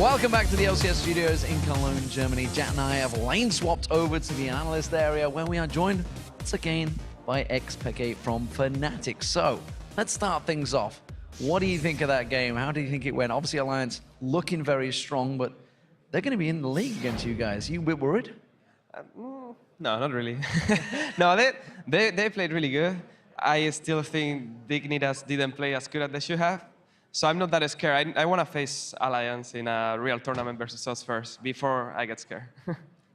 Welcome back to the LCS studios in Cologne, Germany. Jet and I have lane swapped over to the analyst area where we are joined once again by XPK from Fnatic. So let's start things off. What do you think of that game? How do you think it went? Obviously Alliance looking very strong, but they're going to be in the league against you guys. Are you a bit worried? No, not really. No, they played really good. I still think Dignitas didn't play as good as they should have. So I'm not that scared. I want to face Alliance in a real tournament versus us first before I get scared.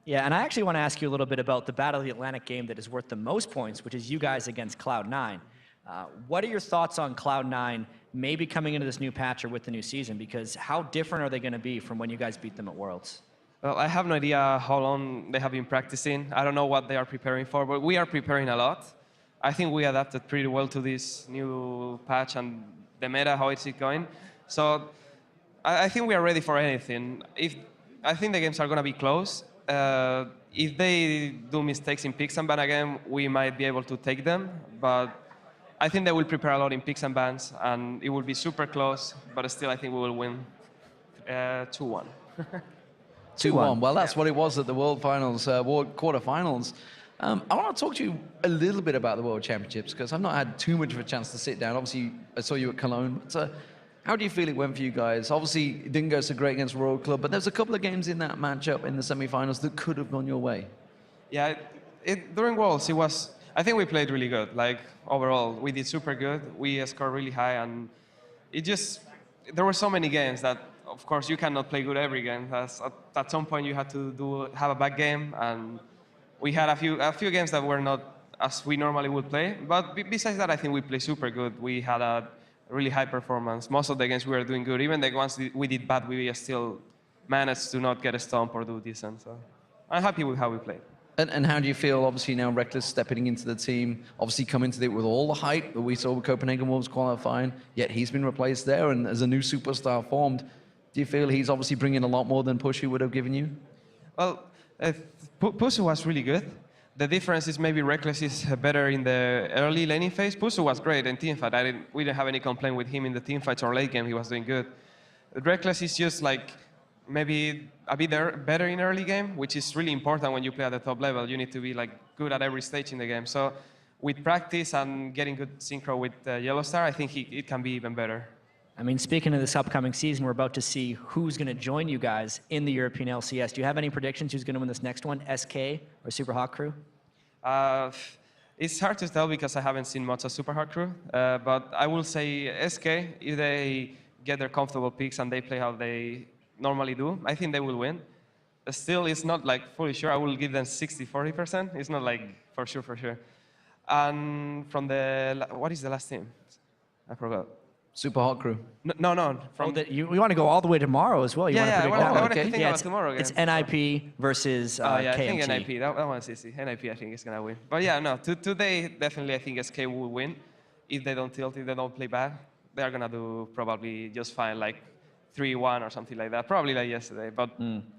Yeah, and I actually want to ask you a little bit about the Battle of the Atlantic game that is worth the most points, which is you guys against Cloud9. What are your thoughts on Cloud9 maybe coming into this new patch or with the new season? Because how different are they going to be from when you guys beat them at Worlds? Well, I have no idea how long they have been practicing. I don't know what they are preparing for, but we are preparing a lot. I think we adapted pretty well to this new patch and the meta, how is it going. So I think we are ready for anything. I think the games are going to be close. If they do mistakes in picks and ban again, we might be able to take them. But I think they will prepare a lot in picks and bans, and it will be super close. But still, I think we will win 2-1. 2-1. Well, that's what it was at the World Finals, World Quarterfinals. I want to talk to you a little bit about the World Championships because I've not had too much of a chance to sit down. Obviously, I saw you at Cologne. But, how do you feel it went for you guys? Obviously, it didn't go so great against Royal Club, but there's a couple of games in that matchup in the semi-finals that could have gone your way. Yeah, during Worlds, I think we played really good. Like, overall, we did super good. We scored really high, and there were so many games that, of course, you cannot play good every game. At some point, you had to have a bad game, and we had a few games that were not as we normally would play. But besides that, I think we played super good. We had a really high performance. Most of the games we were doing good. Even the ones we did bad, we still managed to not get a stomp or do decent. So I'm happy with how we played. And how do you feel, obviously, now Reckless stepping into the team, obviously coming to it with all the hype that we saw with Copenhagen Wolves qualifying, yet he's been replaced there, and as a new superstar formed, do you feel he's obviously bringing a lot more than Pushu would have given you? Well, Pushu was really good. The difference is maybe Reckless is better in the early laning phase. Pushu was great in teamfight. We didn't have any complaint with him in the teamfights or late game. He was doing good. Reckless is just like maybe a bit better in early game, which is really important when you play at the top level. You need to be like good at every stage in the game. So with practice and getting good synchro with Yellowstar, I think it can be even better. I mean, speaking of this upcoming season, we're about to see who's going to join you guys in the European LCS. Do you have any predictions who's going to win this next one, SK or Super Hot Crew? It's hard to tell because I haven't seen much of Super Hot Crew, but I will say SK, if they get their comfortable picks and they play how they normally do, I think they will win. Still, it's not like fully sure. I will give them 60-40%. It's not like for sure. And from what is the last team? I forgot. Super Hot Crew. No. We want to go all the way tomorrow as well. You want to predict that? I want to think about tomorrow again. It's NIP versus KMT. I think NIP. That one's easy. NIP, I think, is going to win. But yeah, no, today, definitely, I think SK will win. If they don't tilt, if they don't play bad, they are going to do probably just fine, like 3-1 or something like that. Probably like yesterday, but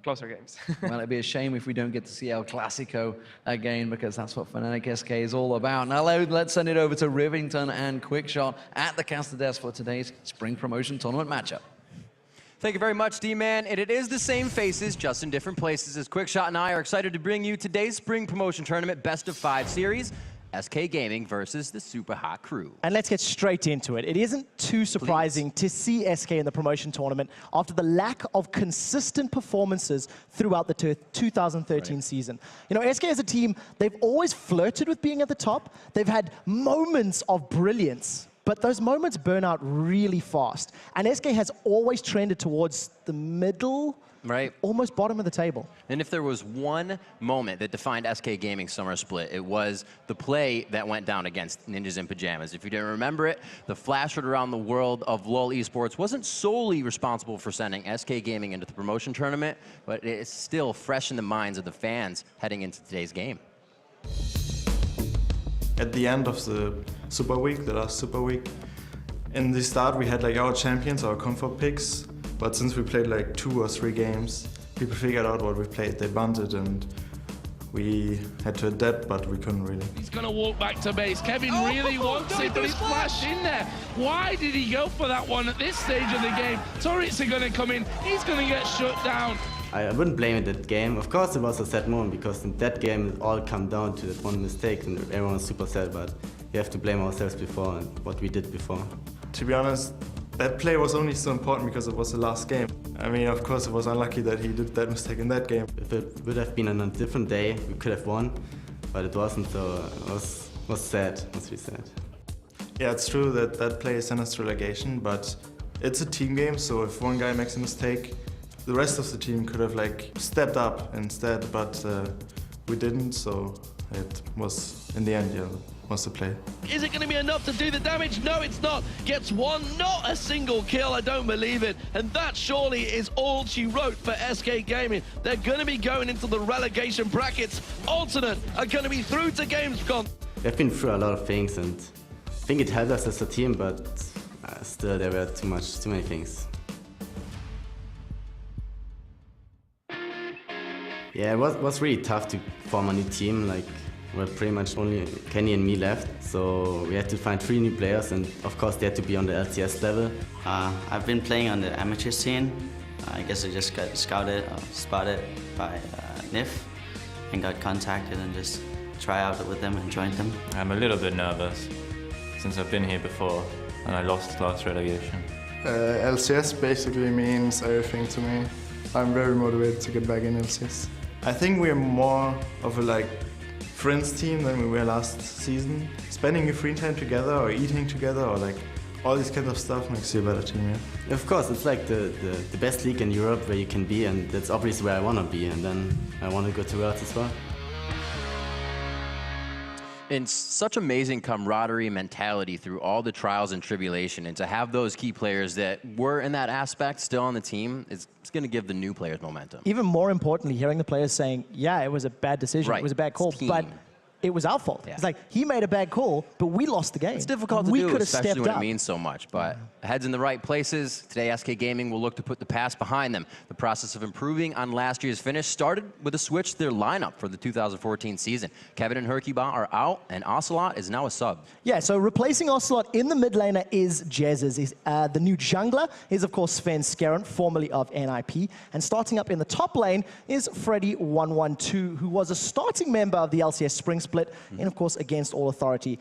closer games. Well, it'd be a shame if we don't get to see El Clasico again, because that's what Fnatic SK is all about. Now let's send it over to Rivington and Quickshot at the caster desk for today's Spring Promotion Tournament matchup. Thank you very much, D-Man. And it is the same faces, just in different places, as Quickshot and I are excited to bring you today's Spring Promotion Tournament Best of 5 series. SK Gaming versus the Super Hot Crew. And let's get straight into it. It isn't too surprising to see SK in the promotion tournament after the lack of consistent performances throughout the 2013 season. You know, SK as a team, they've always flirted with being at the top. They've had moments of brilliance, but those moments burn out really fast. And SK has always trended towards the middle, right, almost bottom of the table. And if there was one moment that defined SK Gaming's summer split, it was the play that went down against Ninjas in Pajamas. If you didn't remember it, the flash word around the world of LoL esports wasn't solely responsible for sending SK Gaming into the promotion tournament, but it's still fresh in the minds of the fans heading into today's game. At the end of the Super Week, the last Super Week, in the start we had like our champions, our comfort picks. But since we played like 2 or 3 games, people figured out what we played. They bunted and we had to adapt, but we couldn't really. He's going to walk back to base. Kevin really wants it, but he's flashed in there. Why did he go for that one at this stage of the game? Turrets are going to come in. He's going to get shut down. I wouldn't blame it that game. Of course, it was a sad moment because in that game it all come down to that one mistake and everyone was super sad, but we have to blame ourselves before and what we did before. To be honest, that play was only so important because it was the last game. I mean, of course, it was unlucky that he did that mistake in that game. If it would have been on a different day, we could have won, but it wasn't, so it was sad, must be sad. Yeah, it's true that that play sent us to relegation, but it's a team game, so if one guy makes a mistake, the rest of the team could have stepped up instead, but we didn't, so it was, in the end, yeah, was the play. Is it going to be enough to do the damage? No, it's not. Gets one, not a single kill, I don't believe it. And that surely is all she wrote for SK Gaming. They're going to be going into the relegation brackets. Alternate are going to be through to Gamescom. We've been through a lot of things and I think it helped us as a team, but still there were too many things. Yeah, it was really tough to form a new team. Well, pretty much only Kenny and me left, so we had to find 3 new players, and of course they had to be on the LCS level. I've been playing on the amateur scene. I guess I just got scouted or spotted by NIF and got contacted and just try out with them and joined them. I'm a little bit nervous since I've been here before and I lost last relegation. LCS basically means everything to me. I'm very motivated to get back in LCS. I think we're more of a friends team than we were last season. Spending your free time together or eating together or all this kind of stuff makes you a better team, yeah? Of course, it's the best league in Europe where you can be, and that's obviously where I want to be, and then I want to go to Worlds as well. And such amazing camaraderie mentality through all the trials and tribulation, and to have those key players that were in that aspect still on the team, it's going to give the new players momentum. Even more importantly, hearing the players saying, yeah, it was a bad decision, right. It was a bad call, but it was our fault. Yeah. It's he made a bad call, but we lost the game. It's difficult to do, especially when it means so much, but heads in the right places. Today, SK Gaming will look to put the past behind them. The process of improving on last year's finish started with a switch to their lineup for the 2014 season. Kevin and Herkiba are out, and Ocelot is now a sub. Yeah, so replacing Ocelot in the mid laner is Jez's. The new jungler is, of course, Sven Skerent, formerly of NIP. And starting up in the top lane is Freddy112, who was a starting member of the LCS Spring Split, and of course against All Authority.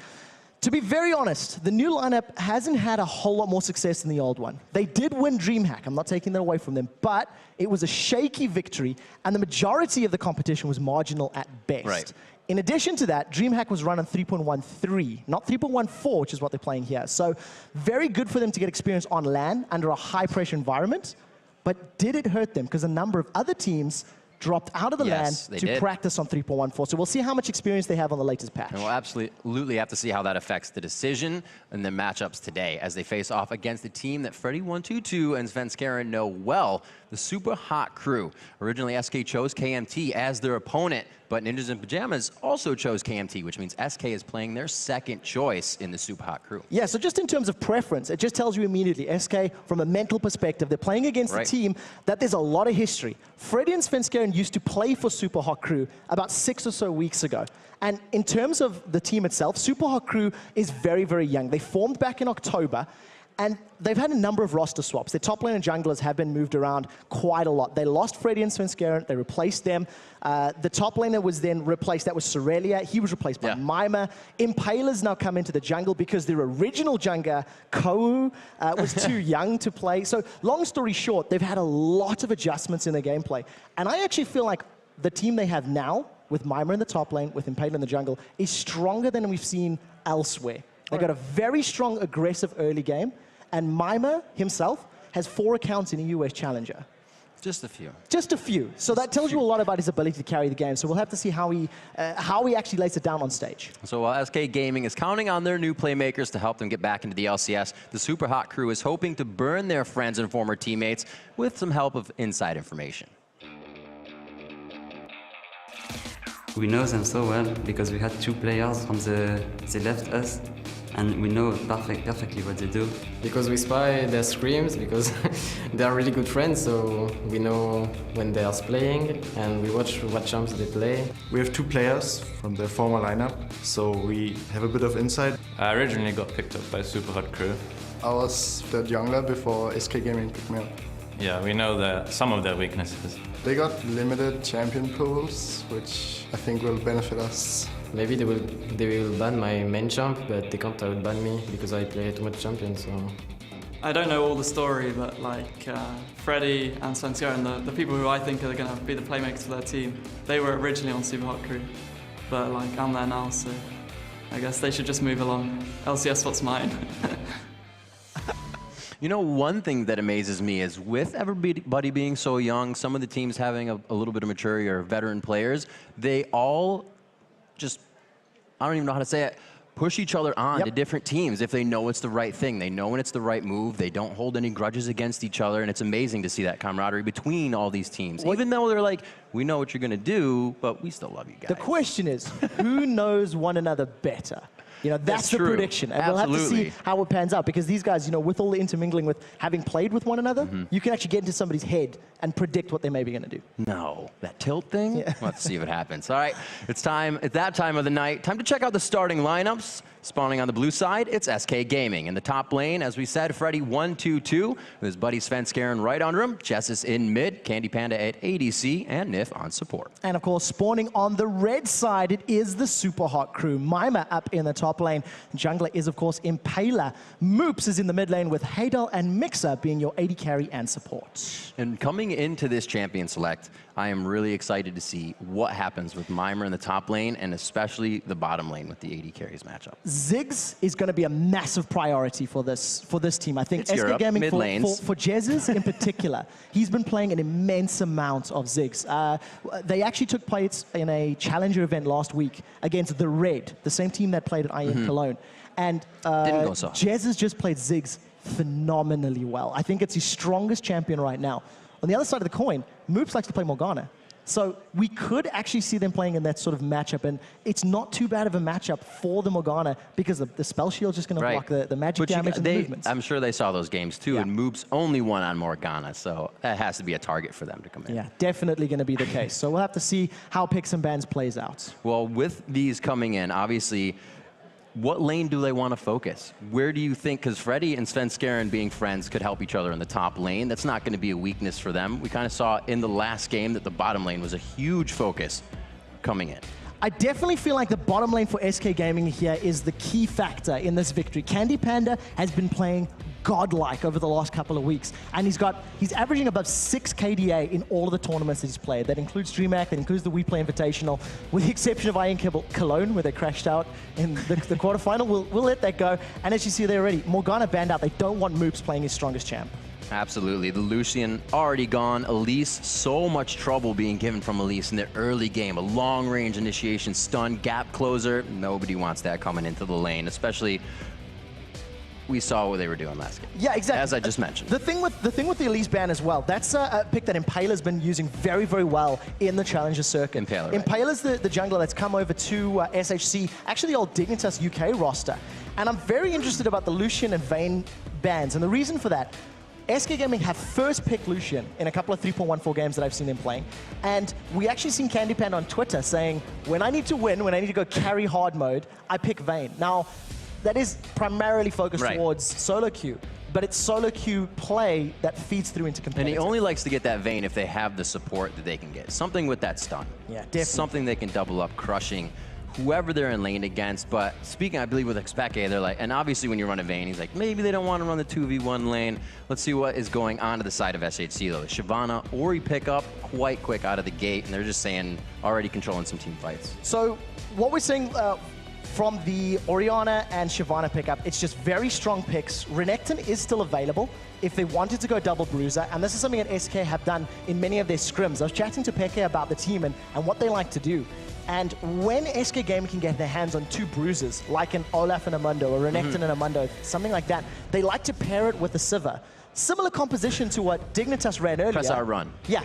To be very honest, the new lineup hasn't had a whole lot more success than the old one. They did win DreamHack, I'm not taking that away from them, but it was a shaky victory, and the majority of the competition was marginal at best. Right. In addition to that, DreamHack was run on 3.13, not 3.14, which is what they're playing here. So very good for them to get experience on LAN under a high-pressure environment, but did it hurt them? Because a number of other teams dropped out of the LAN to practice on 3.14. So we'll see how much experience they have on the latest patch. And we'll absolutely have to see how that affects the decision and the matchups today as they face off against the team that Freddy122 and Sven Skerent know well, the Super Hot Crew. Originally, SK chose KMT as their opponent, but Ninjas in Pajamas also chose KMT, which means SK is playing their second choice in the Super Hot Crew. Yeah, so just in terms of preference, it just tells you immediately, SK, from a mental perspective, they're playing against a team that there's a lot of history. Freddy and Sven Skerent used to play for Super Hot Crew about 6 or so weeks ago. And in terms of the team itself, Super Hot Crew is very, very young. They formed back in October, and they've had a number of roster swaps. Their top lane and junglers have been moved around quite a lot. They lost Freddy and Sven Skerent. They replaced them. The top laner was then replaced. That was Sorelia. He was replaced by Mima. Impaler's now come into the jungle because their original jungler, Kou, was too young to play. So long story short, they've had a lot of adjustments in their gameplay. And I actually feel like the team they have now, with Mima in the top lane, with Impaler in the jungle, is stronger than we've seen elsewhere. They've got a very strong, aggressive early game. And Mima himself has 4 accounts in a US Challenger. Just a few. Just a few. So that tells you a lot about his ability to carry the game. So we'll have to see how he actually lays it down on stage. So while SK Gaming is counting on their new playmakers to help them get back into the LCS, the Super Hot Crew is hoping to burn their friends and former teammates with some help of inside information. We know them so well because we had 2 players from they left us, and we know perfectly what they do. Because we spy their screams, because they are really good friends, so we know when they are playing, and we watch what champs they play. We have 2 players from the former lineup, so we have a bit of insight. I originally got picked up by Super Hot Crew. I was the jungler before SK Gaming picked me up. Yeah, we know some of their weaknesses. They got limited champion pools, which I think will benefit us. Maybe they will ban my main champ, but they can't ban me because I play too much champion, so... I don't know all the story, but like Freddy and Svenska and the people who I think are going to be the playmakers for their team, they were originally on Super Hot Crew, but like I'm there now, so I guess they should just move along. LCS spot's mine. You know, one thing that amazes me is with everybody being so young, some of the teams having a little bit of maturity or veteran players, they all just, I don't even know how to say it, push each other on to different teams if they know it's the right thing. They know when it's the right move. They don't hold any grudges against each other, and it's amazing to see that camaraderie between all these teams. Even though they're like, we know what you're going to do, but we still love you guys. The question is, who knows one another better? You know, that's the true. prediction. And Absolutely. we'll have to see how it pans out, because these guys, you know, with all the intermingling with having played with one another, you can actually get into somebody's head and predict what they may be going to do. No, that tilt thing? Yeah. Let's see if it happens. All right, it's time, at that time of the night, time to check out the starting lineups. Spawning on the blue side, it's SK Gaming. In the top lane, as we said, Freddy 1-2-2, with his buddy Svenskeren right under him, Jessis in mid, Candy Panda at ADC, and Nif on support. And of course, spawning on the red side, it is the Super Hot Crew. Mima up in the top lane. Jungler is, of course, Impaler. Moops is in the mid lane with Haydel and Mixer being your AD carry and support. And coming into this champion select, I am really excited to see what happens with Mima in the top lane, and especially the bottom lane with the AD carries matchup. Ziggs is going to be a massive priority for this team. I think It's SK Europe, Gaming, mid lanes. for Jessis in particular, he's been playing an immense amount of Ziggs. They actually took place in a challenger event last week against the Red, the same team that played at IN Cologne. And Didn't go so. Jessis just played Ziggs phenomenally well. I think it's his strongest champion right now. On the other side of the coin, Moops likes to play Morgana. So we could actually see them playing in that sort of matchup, and it's not too bad of a matchup for the Morgana because the spell shield's just going to block the magic damage and the movements. I'm sure they saw those games too, and Moops only won on Morgana, so that has to be a target for them to come in. Yeah, definitely going to be the case. So we'll have to see how Picks and Bans plays out. Well, with these coming in, obviously, what lane do they want to focus? Where do you think, because Freddy and Svenskeren being friends could help each other in the top lane. That's not going to be a weakness for them. We kind of saw in the last game that the bottom lane was a huge focus coming in. I definitely feel like the bottom lane for SK Gaming here is the key factor in this victory. Candy Panda has been playing godlike over the last couple of weeks, and he's averaging above 6 KDA in all of the tournaments that he's played. That includes DreamHack, that includes the We Play Invitational, with the exception of IN Cologne, where they crashed out in the quarterfinal. We'll let that go. And as you see there already, Morgana banned out. They don't want Moops playing his strongest champ. Absolutely. The Lucian already gone. Elise, so much trouble being given from Elise in the early game. A long-range initiation stun, gap closer. Nobody wants that coming into the lane, especially we saw what they were doing last game. Yeah, exactly. As I just mentioned. The thing with the Elise ban as well, that's a pick that Impaler's been using very, very well in the Challenger circuit. Impaler, right. Impaler's the jungler that's come over to SHC, actually the old Dignitas UK roster. And I'm very interested about the Lucian and Vayne bans. And the reason for that, SK Gaming have first picked Lucian in a couple of 3.14 games that I've seen them playing. And we actually seen Candy Panda on Twitter saying, when I need to win, when I need to go carry hard mode, I pick Vayne. Now, that is primarily focused towards solo queue, but it's solo queue play that feeds through into competitive. And he only likes to get that Vayne if they have the support that they can get. Something with that stun. Yeah, definitely. Something they can double up, crushing whoever they're in lane against. But speaking, I believe, with Expeke, they're like, and obviously when you run a Vayne, he's like, maybe they don't want to run the 2v1 lane. Let's see what is going on to the side of SHC, though. The Shyvana Ori pickup quite quick out of the gate, and they're just saying, already controlling some team fights. So what we're seeing from the Orianna and Shyvana pickup, it's just very strong picks. Renekton is still available if they wanted to go double bruiser, and this is something that SK have done in many of their scrims. I was chatting to Peke about the team and what they like to do. And when SK Gaming can get their hands on 2 bruisers, like an Olaf and a Mundo, or Renekton and a Mundo, something like that, they like to pair it with a Sivir. Similar composition to what Dignitas ran earlier. Press our run. Yeah,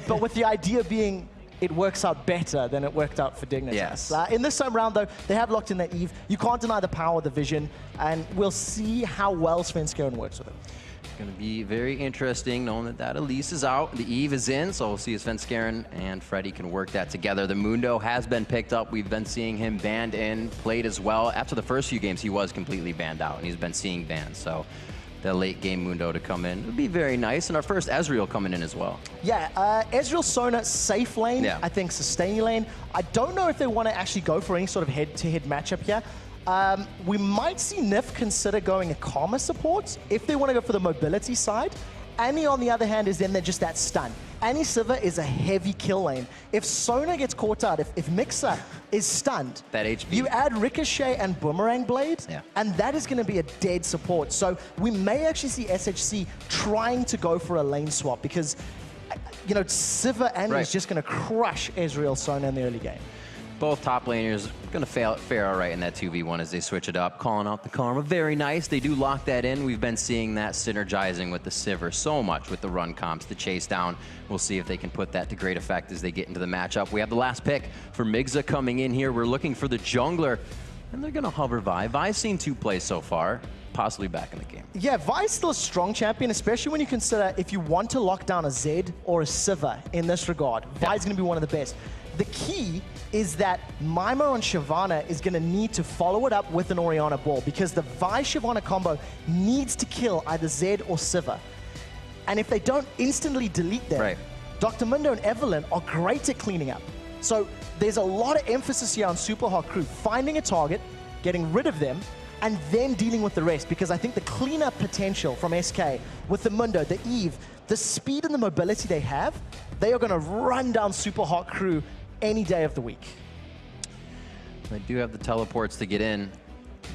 but with the idea being it works out better than it worked out for Dignitas. Yes. In this time round, though, they have locked in that Eve. You can't deny the power of the vision, and we'll see how well Svenskeren works with it. Going to be very interesting knowing that Elise is out, the Eve is in, so we'll see if Svenskeren and Freddy can work that together. The Mundo has been picked up. We've been seeing him banned in, played as well. After the first few games, he was completely banned out, and he's been seeing bans, so the late game Mundo to come in would be very nice. And our first Ezreal coming in as well. Yeah, Ezreal, Sona, safe lane. Yeah. I think sustaining lane. I don't know if they want to actually go for any sort of head-to-head matchup here. We might see Nif consider going a Karma support if they want to go for the mobility side. Annie, on the other hand, is then they're just that stun. Annie Sivir is a heavy kill lane. If Sona gets caught out, if Mixer is stunned, that HP. You add Ricochet and Boomerang Blade, and that is going to be a dead support. So we may actually see SHC trying to go for a lane swap because, you know, Sivir Annie is just going to crush Ezreal Sona in the early game. Both top laners going to fare all right in that 2v1 as they switch it up, calling out the Karma. Very nice. They do lock that in. We've been seeing that synergizing with the Sivir so much with the run comps, the chase down. We'll see if they can put that to great effect as they get into the matchup. We have the last pick for Migza coming in here. We're looking for the jungler, and they're going to hover Vi. Vi's seen 2 plays so far, possibly back in the game. Yeah, Vi's still a strong champion, especially when you consider if you want to lock down a Zed or a Sivir in this regard. Vi's going to be one of the best. The key is that Mimo on Shyvana is going to need to follow it up with an Orianna ball because the Vi-Shyvana combo needs to kill either Zed or Sivir. And if they don't instantly delete them, Dr. Mundo and Evelyn are great at cleaning up. So there's a lot of emphasis here on Super Hot Crew, finding a target, getting rid of them, and then dealing with the rest, because I think the cleanup potential from SK with the Mundo, the Eve, the speed and the mobility they have, they are going to run down Super Hot Crew any day of the week. They do have the teleports to get in,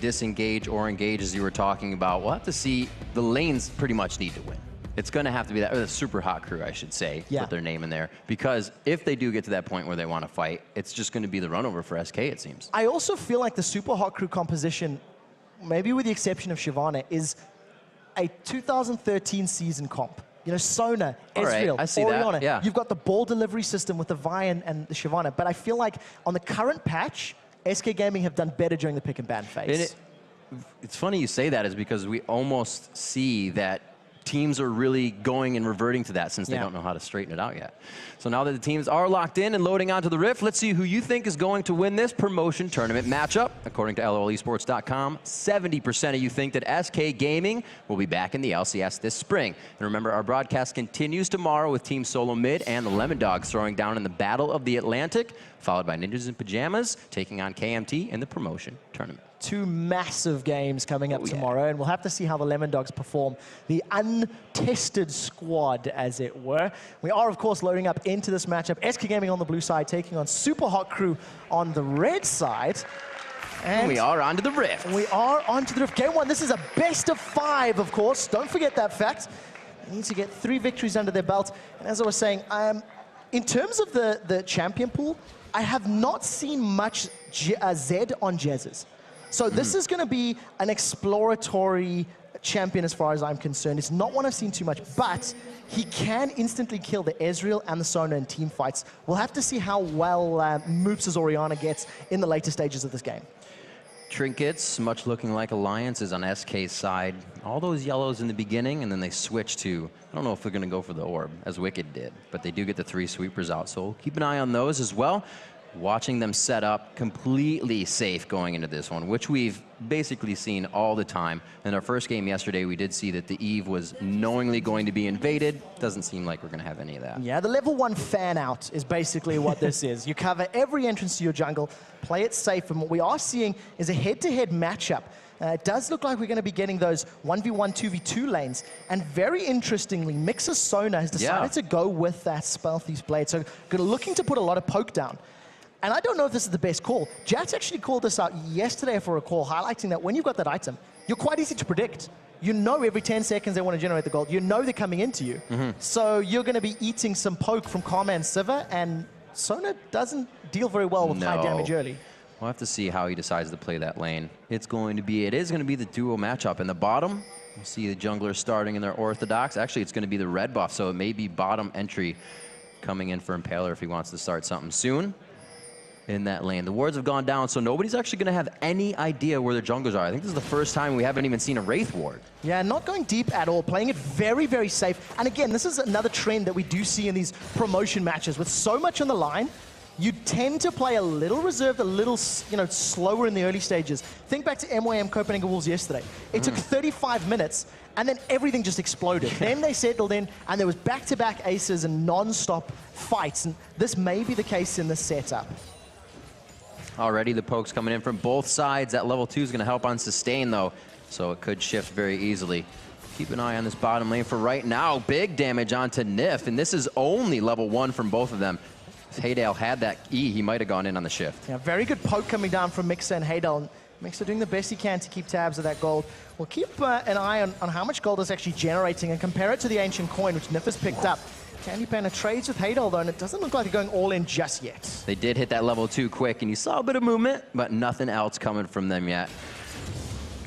disengage or engage as you were talking about. We'll have to see. The lanes pretty much need to win. It's going to have to be that, or the Super Hot Crew, I should say, put their name in there. Because if they do get to that point where they want to fight, it's just going to be the runover for SK, it seems. I also feel like the Super Hot Crew composition, maybe with the exception of Shyvana, is a 2013 season comp. You know, Sona, Ezreal, Orianna. You've got the ball delivery system with the Vi and the Shyvana. But I feel like on the current patch, SK Gaming have done better during the pick and ban phase. It's funny you say that is because we almost see that teams are really going and reverting to that since they don't know how to straighten it out yet. So now that the teams are locked in and loading onto the Rift, let's see who you think is going to win this promotion tournament matchup. According to LOLesports.com, 70% of you think that SK Gaming will be back in the LCS this spring. And remember, our broadcast continues tomorrow with Team Solo Mid and the Lemon Dogs throwing down in the Battle of the Atlantic, followed by Ninjas in Pajamas taking on KMT in the promotion tournament. 2 massive games coming up tomorrow, and we'll have to see how the Lemon Dogs perform. The untested squad, as it were. We are, of course, loading up into this matchup. SK Gaming on the blue side, taking on Super Hot Crew on the red side. And we are onto the Rift. We are onto the Rift. Game 1, this is a best of 5, of course. Don't forget that fact. They need to get 3 victories under their belt. And as I was saying, in terms of the champion pool, I have not seen much Zed on Jezzes. So this is going to be an exploratory champion as far as I'm concerned. It's not one I've seen too much, but he can instantly kill the Ezreal and the Sona in team fights. We'll have to see how well Moops' Orianna gets in the later stages of this game. Trinkets, much looking like alliances on SK's side. All those yellows in the beginning, and then they switch to, I don't know if they're going to go for the orb, as Wicked did, but they do get the 3 sweepers out, so we'll keep an eye on those as well. Watching them set up completely safe going into this one, which we've basically seen all the time. In our first game yesterday, we did see that the Eve was knowingly going to be invaded. Doesn't seem like we're going to have any of that. Yeah, the level 1 fan out is basically what this is. You cover every entrance to your jungle, play it safe, and what we are seeing is a head-to-head matchup. It does look like we're going to be getting those 1v1, 2v2 lanes. And very interestingly, Mixer Sona has decided to go with that Spell Thief's Blade. So looking to put a lot of poke down. And I don't know if this is the best call. Jats actually called this out yesterday for a call, highlighting that when you've got that item, you're quite easy to predict. You know every 10 seconds they want to generate the gold. You know they're coming into you. So you're going to be eating some poke from Karma and Sivir, and Sona doesn't deal very well with high damage early. We'll have to see how he decides to play that lane. It is going to be the duo matchup. In the bottom, we'll see the junglers starting in their Orthodox. Actually, it's going to be the red buff, so it may be bottom entry coming in for Impaler if he wants to start something soon in that lane. The wards have gone down, so nobody's actually going to have any idea where their junglers are. I think this is the first time we haven't even seen a Wraith ward. Yeah, not going deep at all, playing it very, very safe. And again, this is another trend that we do see in these promotion matches. With so much on the line, you tend to play a little reserved, a little slower in the early stages. Think back to MYM Copenhagen Wolves yesterday. It took 35 minutes, and then everything just exploded. Then they settled in, and there was back-to-back aces and non-stop fights. And this may be the case in this setup. Already the pokes coming in from both sides. That level 2 is going to help on sustain, though, so it could shift very easily. Keep an eye on this bottom lane for right now. Big damage onto Nif, and this is only level 1 from both of them. If Haydale had that E, he might have gone in on the shift. Yeah, very good poke coming down from Mixer and Haydale. Mixer doing the best he can to keep tabs of that gold. We'll keep an eye on how much gold is actually generating and compare it to the Ancient Coin, which Nif has picked up. Candy Panda trades with Haydale, though, and it doesn't look like they're going all in just yet. They did hit that level 2 quick, and you saw a bit of movement, but nothing else coming from them yet.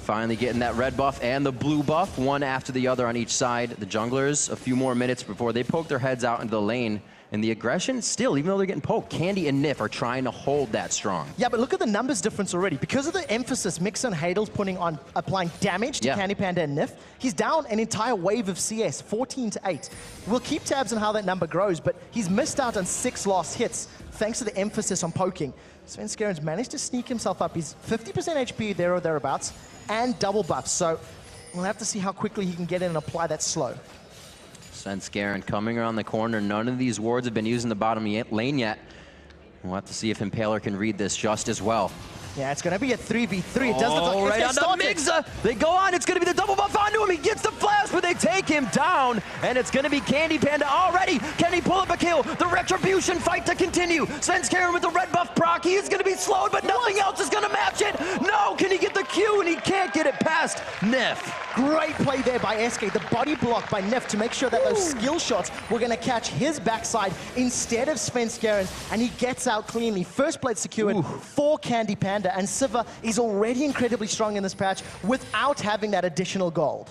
Finally getting that red buff and the blue buff, one after the other on each side. The junglers, a few more minutes before they poke their heads out into the lane. And the aggression, still, even though they're getting poked, Candy and Nif are trying to hold that strong. Yeah, but look at the numbers difference already. Because of the emphasis Mixer and Haydale's putting on applying damage to Candy Panda and Nif, he's down an entire wave of CS, 14-8. We'll keep tabs on how that number grows, but he's missed out on 6 lost hits thanks to the emphasis on poking. Svenskeren managed to sneak himself up. He's 50% HP there or thereabouts, and double buffs. So we'll have to see how quickly he can get in and apply that slow. Svenskeren coming around the corner. None of these wards have been used in the bottom lane yet. We'll have to see if Impaler can read this just as well. Yeah, it's going to be a 3v3. It does look right on the Migza. They go on. It's going to be the double buff onto him. He gets the flash, but they take him down. And it's going to be Candy Panda already. Can he pull up a kill? The Retribution fight to continue. Svenskeren with the red buff proc. He is going to be slowed, but nothing else is going to match it. No, can he get the Q? And he can't get it past Nif. Great play there by SK. The body block by Nif to make sure that those skill shots were going to catch his backside instead of Svenskeren's. And he gets out cleanly. First plate secured for Candy Panda. And Siva is already incredibly strong in this patch without having that additional gold.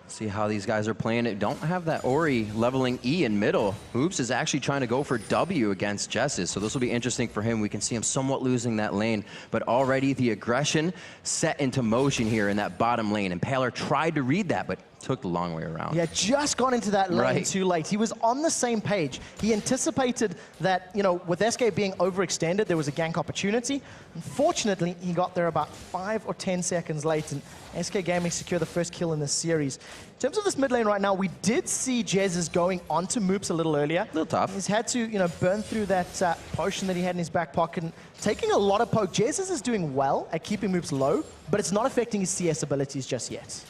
See how these guys are playing it. Don't have that Ori leveling E in middle. Oops is actually trying to go for W against Jesses, so this will be interesting for him. We can see him somewhat losing that lane, but already the aggression set into motion here in that bottom lane. And Impaler tried to read that, but took the long way around. Yeah, just got into that lane too late. He was on the same page. He anticipated that, with SK being overextended, there was a gank opportunity. Unfortunately, he got there about 5 or 10 seconds late, and SK Gaming secure the first kill in this series. In terms of this mid lane right now, we did see Jez going onto Moops a little earlier. A little tough. He's had to, burn through that potion that he had in his back pocket, and taking a lot of poke. Jez is doing well at keeping Moops low, but it's not affecting his CS abilities just yet.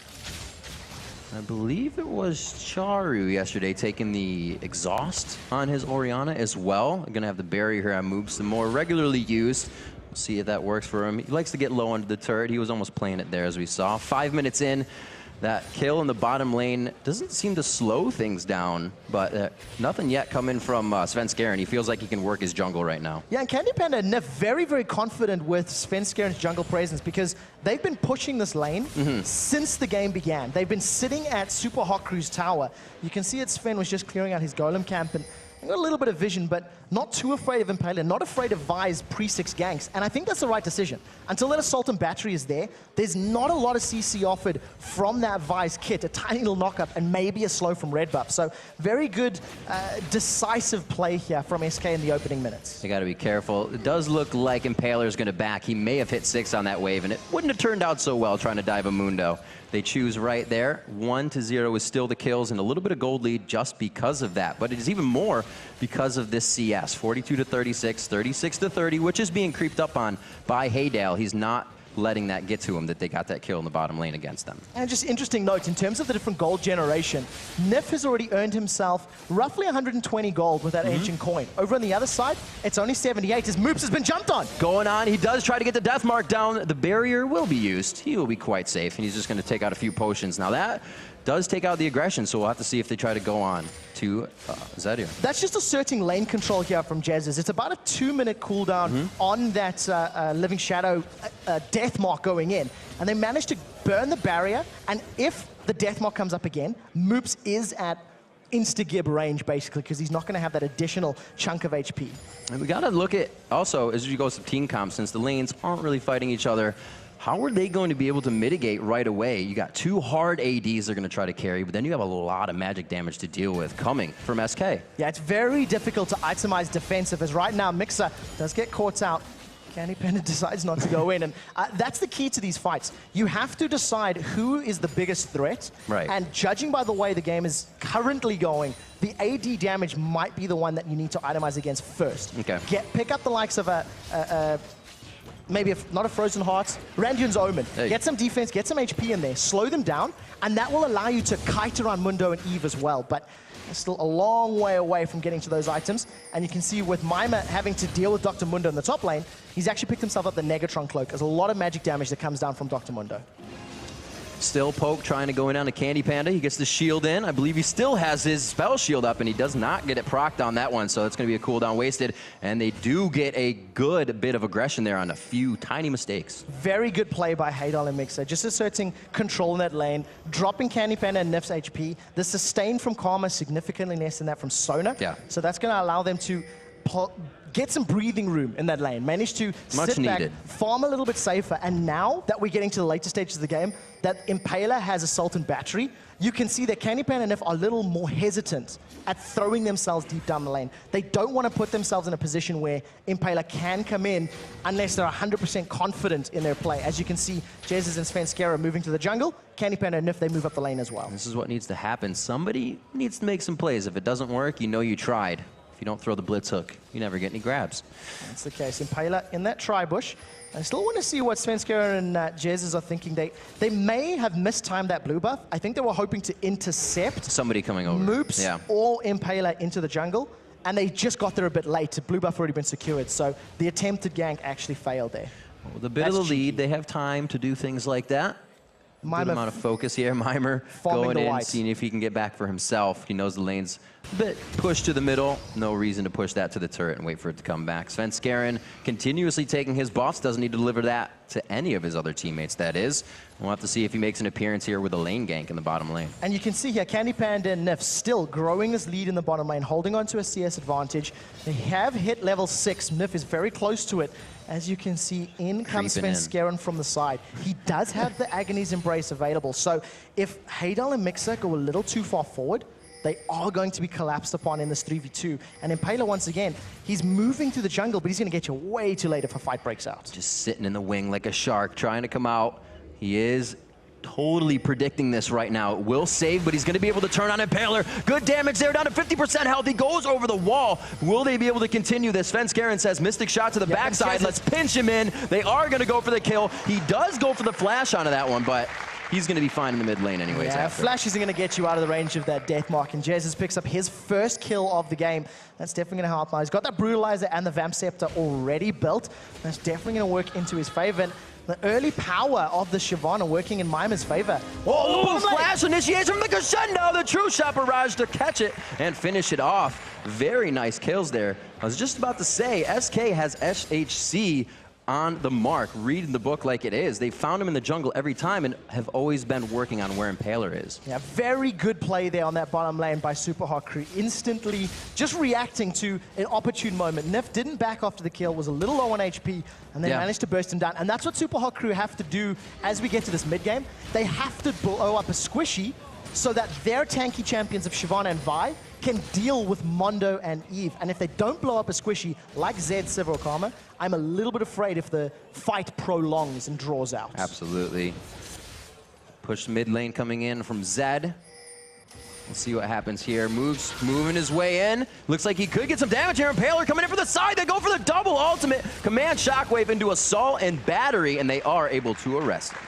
I believe it was Charu yesterday taking the exhaust on his Orianna as well. I'm going to have the barrier here on Moops, the more regularly used. We'll see if that works for him. He likes to get low under the turret. He was almost playing it there, as we saw. 5 minutes in. That kill in the bottom lane doesn't seem to slow things down, but nothing yet coming from Svenskeren. He feels like he can work his jungle right now. Yeah, and Candy Panda and Nif very, very confident with Svenskeren's jungle presence because they've been pushing this lane since the game began. They've been sitting at Super Hot Crew's tower. You can see that Sven was just clearing out his golem camp and got a little bit of vision, but not too afraid of Impaler, not afraid of Vi's pre-6 ganks. And I think that's the right decision. Until that Assault and Battery is there, there's not a lot of CC offered from that Vi's kit. A tiny little knock-up and maybe a slow from red buff. So very good, decisive play here from SK in the opening minutes. You got to be careful. It does look like Impaler's going to back. He may have hit 6 on that wave, and it wouldn't have turned out so well trying to dive a Mundo. They choose right there. 1-0 is still the kills, and a little bit of gold lead just because of that. But it is even more because of this CS. 42-36, 36-30, which is being creeped up on by Haydale. He's not letting that get to him, that they got that kill in the bottom lane against them. And just interesting note, in terms of the different gold generation, Nif has already earned himself roughly 120 gold with that Ancient Coin. Over on the other side, it's only 78 as Moops has been jumped on. Going on, he does try to get the death mark down. The barrier will be used. He will be quite safe, and he's just going to take out a few potions. Now that does take out the aggression, so we'll have to see if they try to go on to Zadir. That's just asserting lane control here from Jez's. It's about a 2-minute cooldown on that Living Shadow death mark going in. And they managed to burn the barrier, and if the death mark comes up again, Moops is at insta-gib range, basically, because he's not going to have that additional chunk of HP. And we got to look at, also, as you go to team comp, since the lanes aren't really fighting each other, how are they going to be able to mitigate right away? You got 2 hard ADs they're going to try to carry, but then you have a lot of magic damage to deal with coming from SK. Yeah, it's very difficult to itemize defensive, as right now Mixer does get caught out. Candy Panda decides not to go in, and that's the key to these fights. You have to decide who is the biggest threat, right. And judging by the way the game is currently going, the AD damage might be the one that you need to itemize against first. Okay. Pick up the likes of maybe not a Frozen Heart, Randuin's Omen. Hey. Get some defense, get some HP in there, slow them down, and that will allow you to kite around Mundo and Eve as well. But it's still a long way away from getting to those items. And you can see with Mima having to deal with Dr. Mundo in the top lane, he's actually picked himself up the Negatron Cloak. There's a lot of magic damage that comes down from Dr. Mundo. Still Poke trying to go in on a Candy Panda. He gets the shield in. I believe he still has his spell shield up, and he does not get it procced on that one, so it's going to be a cooldown wasted. And they do get a good bit of aggression there on a few tiny mistakes. Very good play by Haydol and Mixer, just asserting control in that lane, dropping Candy Panda and Nif's HP. The sustain from Karma significantly less than that from Sona. Yeah. So that's going to allow them to get some breathing room in that lane, manage to sit back, farm a little bit safer, and now that we're getting to the later stages of the game, that Impaler has Assault and Battery, you can see that Candy Panda and Nif are a little more hesitant at throwing themselves deep down the lane. They don't want to put themselves in a position where Impaler can come in unless they're 100% confident in their play. As you can see, Jesus and Svenskera moving to the jungle, Candy Panda and Nif, they move up the lane as well. This is what needs to happen. Somebody needs to make some plays. If it doesn't work, you know you tried. If you don't throw the blitz hook, you never get any grabs. That's the case. Impaler in that tri-bush. I still want to see what Svenskera and Jesus are thinking. They may have mistimed that blue buff. I think they were hoping to intercept somebody coming over. Moops or Impaler into the jungle, and they just got there a bit late. The blue buff already been secured, so the attempted gank actually failed there. Well, with a bit of the lead, they have time to do things like that. Good amount of focus here. Mimer going in, seeing if he can get back for himself. He knows the lane's a bit pushed to the middle. No reason to push that to the turret and wait for it to come back. Svenskeren continuously taking his buffs. Doesn't need to deliver that to any of his other teammates, that is. We'll have to see if he makes an appearance here with a lane gank in the bottom lane. And you can see here, Candy Panda and Nif still growing this lead in the bottom lane, holding on to a CS advantage. They have hit level 6. Nif is very close to it. As you can see, in comes Svenskeren from the side. He does have the Agony's Embrace available. So if Haydol and Mixer go a little too far forward, they are going to be collapsed upon in this 3v2. And Impaler, once again, he's moving to the jungle, but he's going to get you way too late if a fight breaks out. Just sitting in the wing like a shark, trying to come out. He is totally predicting this right now. It will save, but he's going to be able to turn on Impaler. Good damage there, down to 50% health. He goes over the wall. Will they be able to continue this? Svenskeren says, Mystic shot to the backside. Let's pinch him in. They are going to go for the kill. He does go for the flash onto that one, but he's going to be fine in the mid lane anyways. Yeah, flash isn't going to get you out of the range of that death mark, and Jesus picks up his first kill of the game. That's definitely going to help now. He's got that Brutalizer and the Vamp Scepter already built. That's definitely going to work into his favor. And the early power of the Shyvana working in Mima's favor. Oh, flash initiation from the Crescendo, the true shot barrage to catch it and finish it off. Very nice kills there. I was just about to say, SK has SHC on the mark, reading the book like it is. They found him in the jungle every time and have always been working on where Impaler is. Yeah, very good play there on that bottom lane by Super Hot Crew. Instantly just reacting to an opportune moment. Nif didn't back after the kill, was a little low on HP, and they managed to burst him down. And that's what Super Hot Crew have to do as we get to this mid game. They have to blow up a squishy so that their tanky champions of Shyvana and Vi can deal with Mondo and Eve. And if they don't blow up a squishy like Zed, Sivir, or Karma, I'm a little bit afraid if the fight prolongs and draws out. Absolutely. Push mid lane coming in from Zed. We'll see what happens here. Moving his way in. Looks like he could get some damage here. Impaler coming in for the side. They go for the double ultimate. Command Shockwave into Assault and Battery, and they are able to arrest him.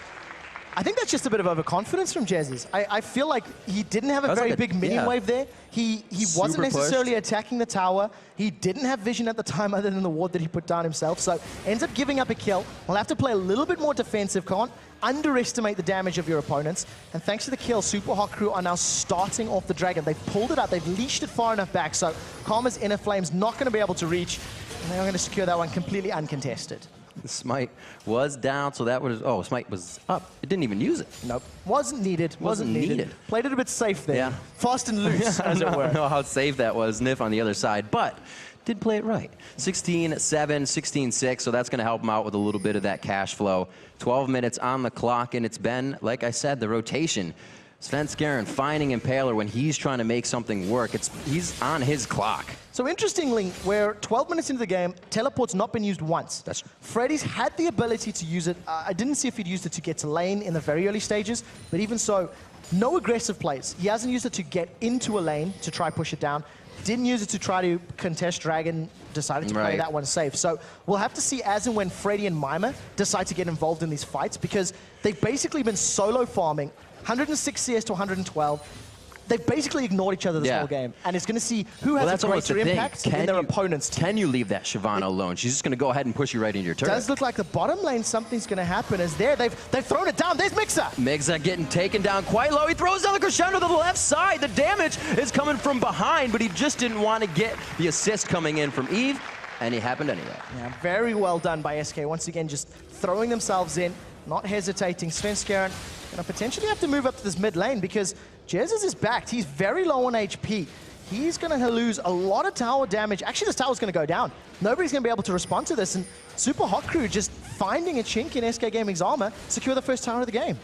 I think that's just a bit of overconfidence from Jesus. I feel like he didn't have a very big minion wave there. He wasn't necessarily attacking the tower. He didn't have vision at the time other than the ward that he put down himself. So ends up giving up a kill. We'll have to play a little bit more defensive. Can't underestimate the damage of your opponents. And thanks to the kill, Super Hot Crew are now starting off the dragon. They've pulled it up. They've leashed it far enough back. So Karma's Inner Flame's not going to be able to reach. And they are going to secure that one completely uncontested. Smite was down, so that was, oh, Smite was up. It didn't even use it. Nope. Wasn't needed. Wasn't needed. Played it a bit safe there. Yeah. Fast and loose, as it were. I don't know how safe that was, Nif on the other side, but did play it right. 16-7, 16-6, so that's going to help him out with a little bit of that cash flow. 12 minutes on the clock, and it's been, like I said, the rotation. Svenskeren finding Impaler when he's trying to make something work. He's on his clock. So interestingly, we're 12 minutes into the game, teleport's not been used once. Freddy's had the ability to use it. I didn't see if he'd used it to get to lane in the very early stages, but even so, no aggressive plays. He hasn't used it to get into a lane to try push it down. Didn't use it to try to contest Dragon, decided to play that one safe. So we'll have to see as and when Freddy and Mimer decide to get involved in these fights, because they've basically been solo farming, 106 CS to 112. They've basically ignored each other this whole game, and it's going to see who has a greater impact in their opponents' team. Can you leave that Shyvana alone? She's just going to go ahead and push you right into your turret. Does look like the bottom lane, something's going to happen. As they've thrown it down. There's Mixer. Mixer getting taken down quite low. He throws down the crescendo to the left side. The damage is coming from behind, but he just didn't want to get the assist coming in from Eve, and it happened anyway. Yeah, very well done by SK. Once again, just throwing themselves in, not hesitating. Svenskeren going to potentially have to move up to this mid lane because Jesus is backed. He's very low on HP. He's going to lose a lot of tower damage. Actually, this tower's going to go down. Nobody's going to be able to respond to this, and Super Hot Crew just finding a chink in SK Gaming's armor, secure the first tower of the game.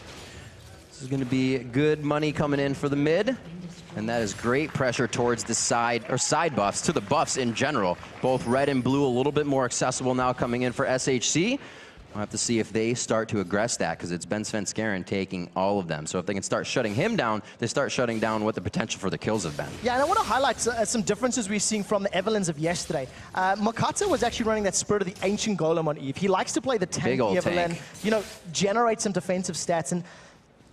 This is going to be good money coming in for the mid, and that is great pressure towards the side, or side buffs, to the buffs in general. Both red and blue a little bit more accessible now coming in for SHC. We'll have to see if they start to aggress that, because it's been Svenskeren taking all of them. So if they can start shutting him down, they start shutting down what the potential for the kills have been. Yeah, and I want to highlight some differences we're seeing from the Evelyns of yesterday. Makata was actually running that Spirit of the Ancient Golem on Eve. He likes to play the tanky Evelyn, you know, generate some defensive stats. And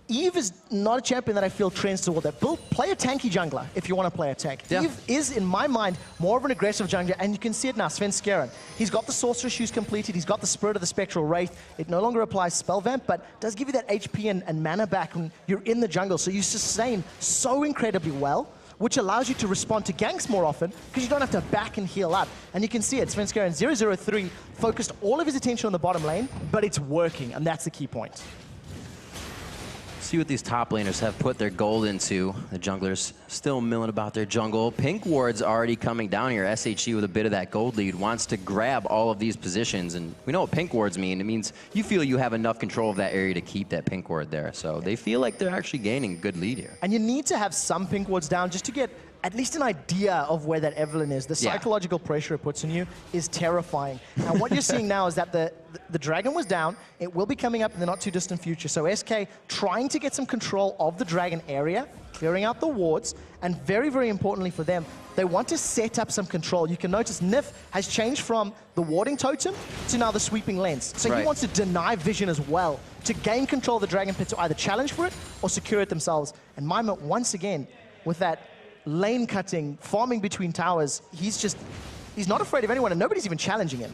Eve is not a champion that I feel trends toward that. Play a tanky jungler if you want to play a tank. Yeah. Eve is, in my mind, more of an aggressive jungler, and you can see it now, Svenskeren. He's got the Sorcerer Shoes completed, he's got the Spirit of the Spectral Wraith. It no longer applies Spell Vamp, but does give you that HP and mana back when you're in the jungle, so you sustain so incredibly well, which allows you to respond to ganks more often, because you don't have to back and heal up. And you can see it, Svenskeren 003 focused all of his attention on the bottom lane, but it's working, and that's the key point. See what these top laners have put their gold into. The junglers still milling about their jungle. Pink Ward's already coming down here. SHC with a bit of that gold lead wants to grab all of these positions, and we know what Pink Wards mean. It means you feel you have enough control of that area to keep that Pink Ward there. So they feel like they're actually gaining a good lead here. And you need to have some Pink Wards down just to get at least an idea of where that Evelyn is. The psychological pressure it puts on you is terrifying. And what you're seeing now is that the dragon was down. It will be coming up in the not too distant future. So SK trying to get some control of the dragon area, clearing out the wards, and very, very importantly for them, they want to set up some control. You can notice Nif has changed from the warding totem to now the sweeping lens. So he wants to deny vision as well to gain control of the dragon pit to either challenge for it or secure it themselves. And Mimer, once again, with that lane cutting, farming between towers, he's not afraid of anyone, and nobody's even challenging him.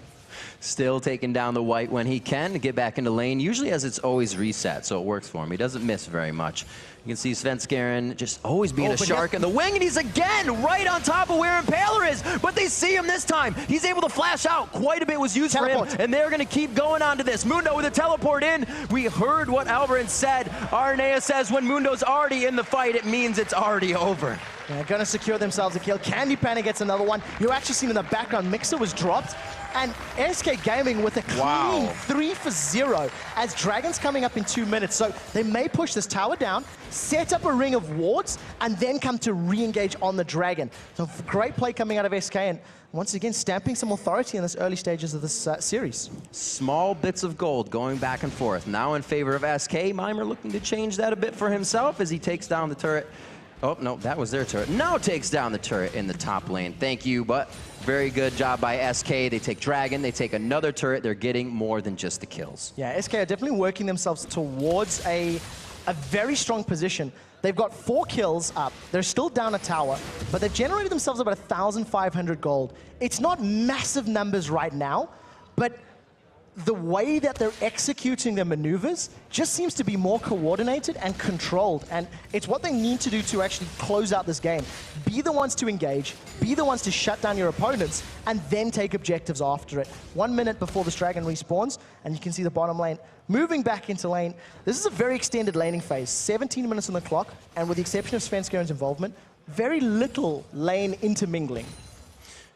Still taking down the white when he can to get back into lane, usually as it's always reset, so it works for him. He doesn't miss very much. You can see Svenskeren just always being a shark in the wing, and he's again right on top of where Impaler is, but they see him this time. He's able to flash out. Quite a bit was used for him, and they're going to keep going on to this. Mundo with a teleport in. We heard what Alvarin said. Arnea says when Mundo's already in the fight, it means it's already over. They're going to secure themselves a kill. Candy Panda gets another one. You're actually seeing in the background, Mixer was dropped. And SK Gaming with a clean 3 for 0 as Dragon's coming up in 2 minutes. So they may push this tower down, set up a ring of wards, and then come to re-engage on the Dragon. So great play coming out of SK, and once again stamping some authority in this early stages of this series. Small bits of gold going back and forth. Now in favor of SK. Mimer looking to change that a bit for himself as he takes down the turret. Oh, no, that was their turret. Now takes down the turret in the top lane. Thank you, but very good job by SK. They take Dragon, they take another turret. They're getting more than just the kills. Yeah, SK are definitely working themselves towards a very strong position. They've got 4 kills up. They're still down a tower, but they've generated themselves about 1,500 gold. It's not massive numbers right now, but the way that they're executing their maneuvers just seems to be more coordinated and controlled. And it's what they need to do to actually close out this game. Be the ones to engage, be the ones to shut down your opponents, and then take objectives after it. 1 minute before this dragon respawns, and you can see the bottom lane moving back into lane. This is a very extended laning phase, 17 minutes on the clock, and with the exception of Svenskjæren's involvement, very little lane intermingling.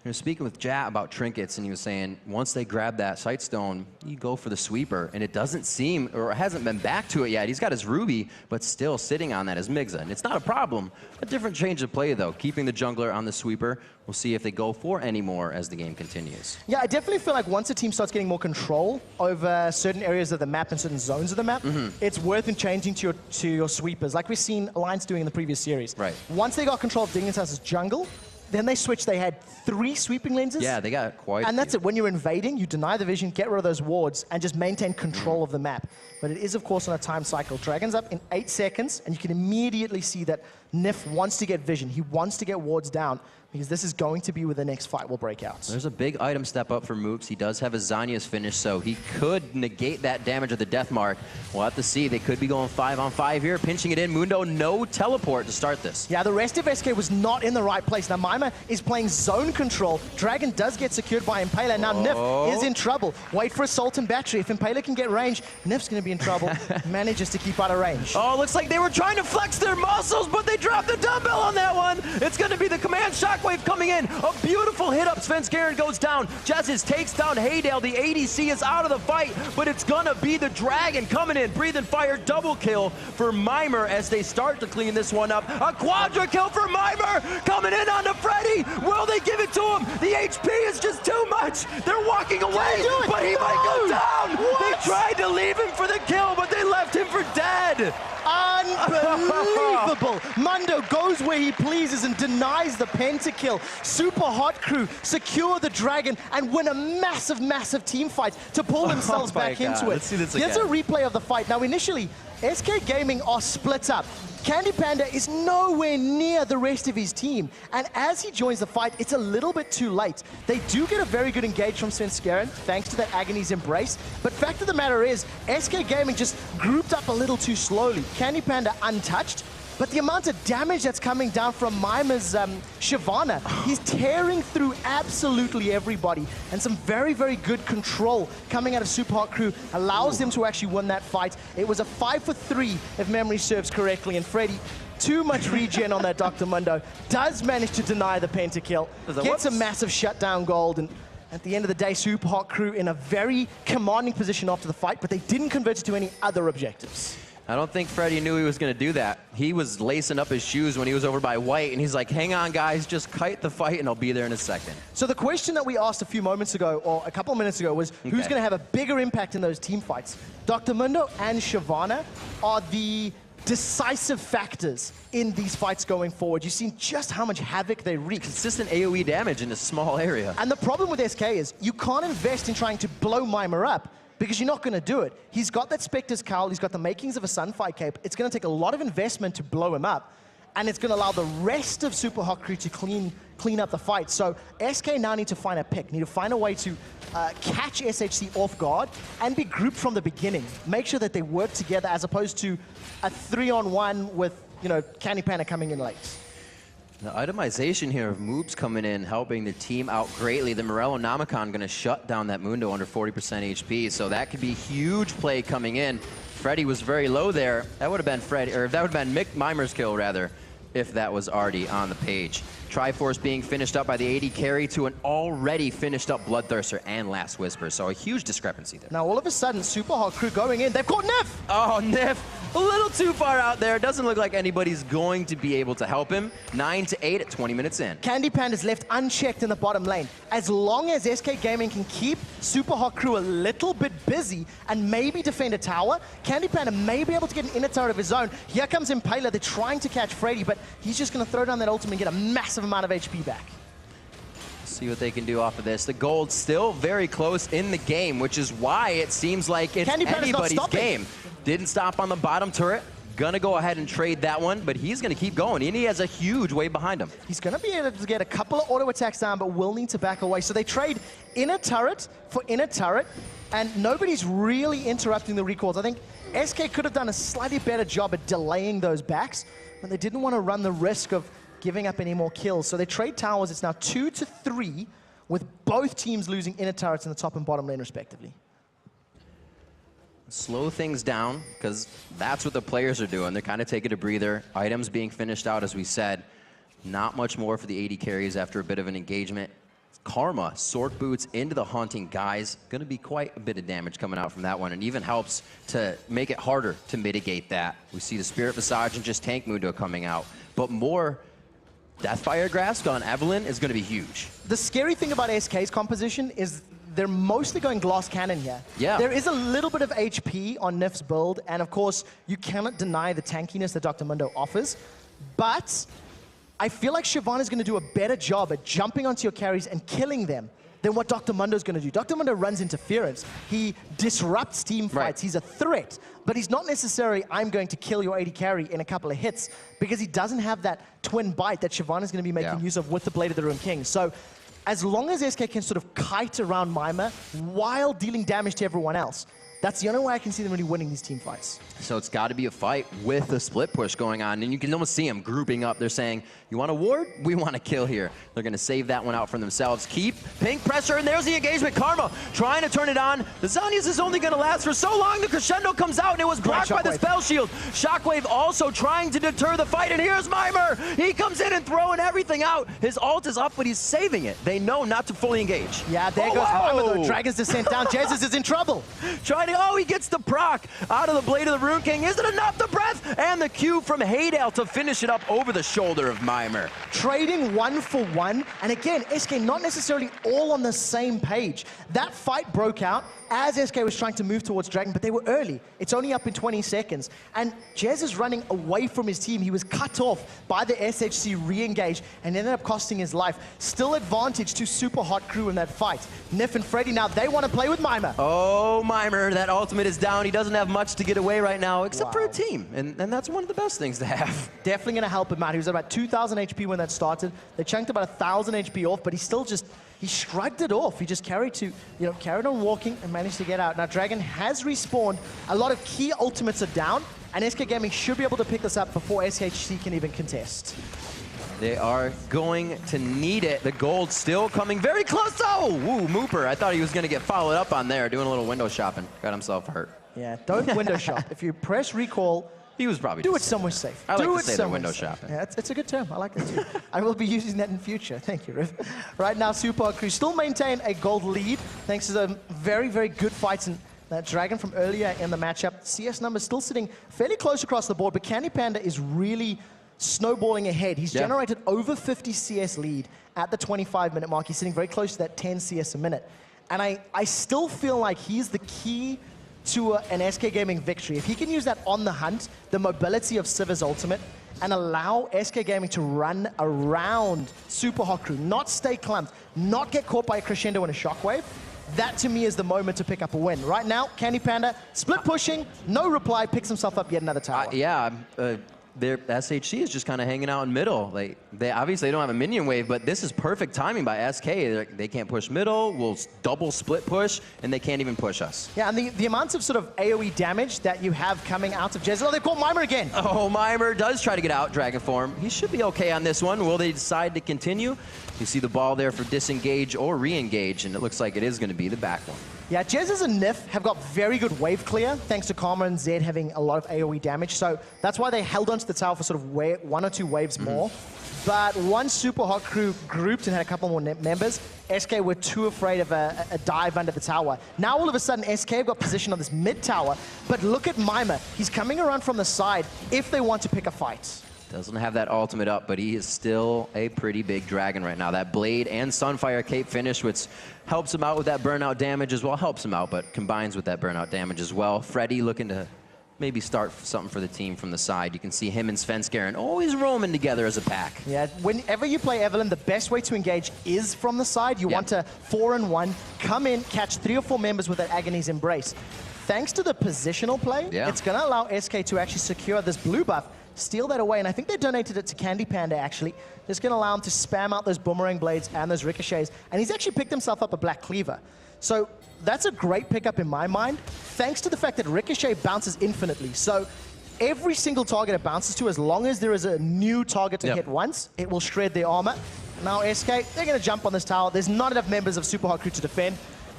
We were speaking with Jat about trinkets, and he was saying once they grab that sightstone, you go for the sweeper, and it doesn't seem, or hasn't been back to it yet. He's got his ruby, but still sitting on that is Migza, and it's not a problem. A different change of play, though, keeping the jungler on the sweeper. We'll see if they go for any more as the game continues. Yeah, I definitely feel like once a team starts getting more control over certain areas of the map and certain zones of the map, it's worth in changing to your sweepers, like we've seen Alliance doing in the previous series. Right. Once they got control of Dignitas's jungle, then they switched. They had 3 sweeping lenses. Yeah, they got quite And that's it. When you're invading, you deny the vision, get rid of those wards, and just maintain control of the map. But it is, of course, on a time cycle. Dragon's up in 8 seconds, and you can immediately see that Nif wants to get vision. He wants to get wards down, because this is going to be where the next fight will break out. There's a big item step up for Moops. He does have a Zanya's finish, so he could negate that damage of the death mark. We'll have to see. They could be going 5-on-5 here, pinching it in. Mundo, no teleport to start this. Yeah, the rest of SK was not in the right place. Now, Mima is playing zone control. Dragon does get secured by Impaler. Now, Nif is in trouble. Wait for Assault and Battery. If Impaler can get range, Nif's going to be in trouble. Manages to keep out of range. Oh, looks like they were trying to flex their muscles, but they dropped the dumbbell on that one. It's going to be the command shockwave coming in. A beautiful hit up. Svenskjæren goes down. Jesses takes down Haydale. The ADC is out of the fight, but it's going to be the Dragon coming in. Breathing Fire double kill for Mimer as they start to clean this one up. A quadra kill for Mimer coming in onto Freddy. Will they give it to him? The HP is just too much. They're walking away, but he might go down. What? They tried to leave him for the kill, but they left him for dead. Unbelievable! Mundo goes where he pleases and denies the pentakill. Super Hot Crew secure the Dragon and win a massive, massive team fight to pull themselves back into it. Let's see this Here's a again. replay of the fight. Now, initially, SK Gaming are split up. Candy Panda is nowhere near the rest of his team, and as he joins the fight, it's a little bit too late. They do get a very good engage from Svenskjæren, thanks to that Agony's Embrace, but fact of the matter is, SK Gaming just grouped up a little too slowly. Candy Panda untouched, but the amount of damage that's coming down from Mimer's Shyvana, he's tearing through absolutely everybody. And some very, very good control coming out of Super Hot Crew allows them to actually win that fight. It was a 5-for-3, if memory serves correctly, and Freddy, too much regen on that Dr. Mundo, does manage to deny the pentakill, gets a massive shutdown gold, and at the end of the day, Super Hot Crew in a very commanding position after the fight, but they didn't convert it to any other objectives. I don't think Freddy knew he was going to do that. He was lacing up his shoes when he was over by White, and he's like, hang on, guys, just kite the fight, and I'll be there in a second. So the question that we asked a few moments ago, or a couple of minutes ago, was who's going to have a bigger impact in those team fights? Dr. Mundo and Shyvana are the decisive factors in these fights going forward. You've seen just how much havoc they wreak. Consistent AoE damage in a small area. And the problem with SK is you can't invest in trying to blow Mimer up, because you're not going to do it. He's got that Spectre's Cowl, he's got the makings of a Sunfire Cape. It's going to take a lot of investment to blow him up, and it's going to allow the rest of Super Hot Crew to clean up the fight. So SK now need to find a pick, need to find a way to catch SHC off guard and be grouped from the beginning. Make sure that they work together as opposed to a 3-on-1 with, you know, Candy Panda coming in late. The itemization here of Moops coming in, helping the team out greatly. The Morello Namicon going to shut down that Mundo under 40% HP, so that could be huge play coming in. Freddy was very low there. That would have been Freddy, or that would have been Mimer's kill, rather, if that was already on the page. Triforce being finished up by the AD carry to an already finished up Bloodthirster and Last Whisper, so a huge discrepancy there. Now all of a sudden, Super Hot Crew going in, they've caught Nif! Oh, Nif, a little too far out there. Doesn't look like anybody's going to be able to help him. 9-8 at 20 minutes in. Candy Panda's left unchecked in the bottom lane. As long as SK Gaming can keep Super Hot Crew a little bit busy and maybe defend a tower, Candy Panda may be able to get an inner tower of his own. Here comes Impaler, they're trying to catch Freddy, but he's just going to throw down that ultimate and get a massive amount of HP back. See what they can do off of this. The gold's still very close in the game, which is why it seems like it's anybody's game. Didn't stop on the bottom turret. gonna go ahead and trade that one, but he's gonna keep going, and he has a huge wave behind him. He's going to be able to get a couple of auto attacks down, but will need to back away. So they trade inner turret for inner turret, and nobody's really interrupting the recalls. I think SK could have done a slightly better job at delaying those backs, but they didn't want to run the risk of giving up any more kills. So they trade towers. It's now 2-3, with both teams losing inner turrets in the top and bottom lane, respectively. Slow things down, because that's what the players are doing. They're kind of taking a breather. Items being finished out, as we said. Not much more for the AD carries after a bit of an engagement. Karma, Sword Boots into the Haunting Guise. Going to be quite a bit of damage coming out from that one, and even helps to make it harder to mitigate that. We see the Spirit Visage and just Tank Mundo coming out. But more Deathfire Grasp on Evelynn is going to be huge. The scary thing about SK's composition is they're mostly going Glass Cannon here. Yeah. There is a little bit of HP on Nif's build, and of course, you cannot deny the tankiness that Dr. Mundo offers, but I feel like Siobhan is going to do a better job at jumping onto your carries and killing them than what Dr. Mundo is going to do. Dr. Mundo runs interference. He disrupts team fights. Right. He's a threat, but he's not necessarily, I'm going to kill your AD carry in a couple of hits, because he doesn't have that twin bite that Siobhan is going to be making use of with the Blade of the Ruined King. So as long as SK can sort of kite around Mima while dealing damage to everyone else, that's the only way I can see them really winning these team fights. So it's got to be a fight with a split push going on, and you can almost see them grouping up. They're saying, you want a ward? We want to kill here. They're going to save that one out for themselves. Keep pink pressure, and there's the engagement. Karma trying to turn it on. The Zhonya's is only going to last for so long. The crescendo comes out, and it was blocked by the spell shield. Shockwave also trying to deter the fight, and here's Mimer. He comes in and throwing everything out. His ult is up, but he's saving it. They know not to fully engage. Yeah, there goes Mimer, though. Dragon's Descent down. Jesus is in trouble. Trying to, he gets the proc out of the Blade of the Ruined King. Is it enough? The breath and the Q from Haydale to finish it up over the shoulder of Mimer. Trading 1 for 1, and again, SK not necessarily all on the same page. That fight broke out as SK was trying to move towards Dragon, but they were early. It's only up in 20 seconds. And Jez is running away from his team. He was cut off by the SHC re-engage and ended up costing his life. Still advantage to Super Hot Crew in that fight. Nif and Freddy now, they want to play with Mimer. Oh, Mimer, that ultimate is down. He doesn't have much to get away right now, except for a team. And that's one of the best things to have. Definitely going to help him out. He was at about 2,000 HP when that started. They chunked about 1,000 HP off, but he still just, he shrugged it off. He just carried on walking and managed to get out. Now Dragon has respawned. A lot of key ultimates are down, and SK Gaming should be able to pick this up before SHC can even contest. They are going to need it. The gold still coming very close. Oh, woo, Mooper. I thought he was going to get followed up on there, doing a little window shopping. Got himself hurt. Yeah, don't window shop. If you press recall, he was probably do it somewhere safe. I like to say the window shopping. Yeah, it's a good term. I like that too. I will be using that in future. Thank you, Riff. Right now, Super Hot Crew still maintain a gold lead thanks to some very, very good fights in that Dragon from earlier in the matchup. CS numbers still sitting fairly close across the board, but Candy Panda is really snowballing ahead. He's generated over 50 CS lead at the 25-minute mark. He's sitting very close to that 10 CS a minute. And I still feel like he's the key to an SK Gaming victory. If he can use that on the hunt, the mobility of Siv's ultimate, and allow SK Gaming to run around Super Hot Crew, not stay clumped, not get caught by a crescendo and a shockwave, that to me is the moment to pick up a win. Right now, Candy Panda, split pushing, no reply, picks himself up yet another tower. Their SHC is just kind of hanging out in middle. They obviously don't have a minion wave, but this is perfect timing by SK. They can't push middle, we'll double split push, and they can't even push us. Yeah, and the amounts of sort of AoE damage that you have coming out of Jez. Oh, they've caught Mimer again. Oh, Mimer does try to get out Dragon form. He should be okay on this one. Will they decide to continue? You see the ball there for disengage or re-engage, and it looks like it is going to be the back one. Yeah, Jez and Nif have got very good wave clear, thanks to Karma and Zed having a lot of AoE damage. So that's why they held onto the tower for sort of 1 or 2 waves more. But once Super Hot Crew grouped and had a couple more members, SK were too afraid of a dive under the tower. Now all of a sudden, SK have got position on this mid tower. But look at Mimer. He's coming around from the side if they want to pick a fight. Doesn't have that ultimate up, but he is still a pretty big dragon right now. That Blade and Sunfire Cape finish, which helps him out with that burnout damage as well. Helps him out, but combines with that burnout damage as well. Freddy looking to maybe start something for the team from the side. You can see him and Svenskeren always roaming together as a pack. Yeah, whenever you play Evelynn, the best way to engage is from the side. You want to 4-on-1, come in, catch 3 or 4 members with that Agony's Embrace. thanks to the positional play, it's going to allow SK to actually secure this blue buff, steal that away, and I think they donated it to Candy Panda, actually. Just going to allow him to spam out those boomerang blades and those ricochets, and he's actually picked himself up a Black Cleaver. So that's a great pickup in my mind, thanks to the fact that Ricochet bounces infinitely. So every single target it bounces to, as long as there is a new target to hit once, it will shred their armor. Now SK, they're going to jump on this tower. There's not enough members of Super Hot Crew to defend.